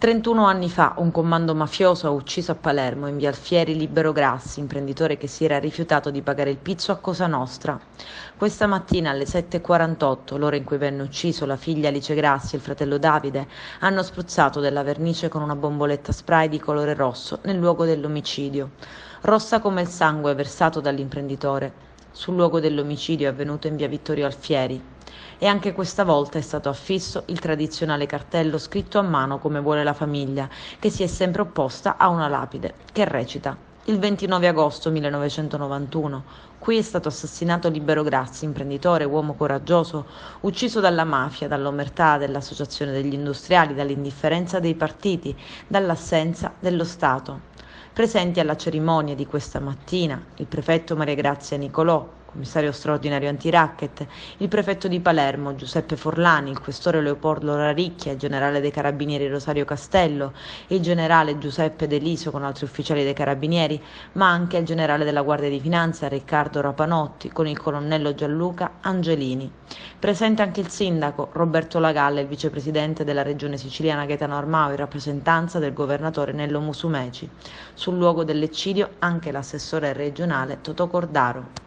31 anni fa un comando mafioso ha ucciso a Palermo, in via Alfieri, Libero Grassi, imprenditore che si era rifiutato di pagare il pizzo a Cosa Nostra. Questa mattina alle 7:48, l'ora in cui venne ucciso la figlia Alice Grassi e il fratello Davide, hanno spruzzato della vernice con una bomboletta spray di colore rosso nel luogo dell'omicidio, rossa come il sangue versato dall'imprenditore. Sul luogo dell'omicidio avvenuto in via Vittorio Alfieri. E anche questa volta è stato affisso il tradizionale cartello scritto a mano come vuole la famiglia, che si è sempre opposta a una lapide, che recita: il 29 agosto 1991, qui è stato assassinato Libero Grassi, imprenditore, uomo coraggioso, ucciso dalla mafia, dall'omertà dell'associazione degli industriali, dall'indifferenza dei partiti, dall'assenza dello Stato. Presenti alla cerimonia di questa mattina il prefetto Maria Grazia Nicolò, commissario straordinario antiracket, il prefetto di Palermo Giuseppe Forlani, il questore Leopoldo Raricchia, il generale dei carabinieri Rosario Castello, il generale Giuseppe De Liso con altri ufficiali dei carabinieri, ma anche il generale della Guardia di Finanza Riccardo Rapanotti con il colonnello Gianluca Angelini. Presente anche il sindaco Roberto Lagalla e il vicepresidente della regione siciliana Gaetano Armao in rappresentanza del governatore Nello Musumeci. Sul luogo dell'eccidio anche l'assessore regionale Totò Cordaro.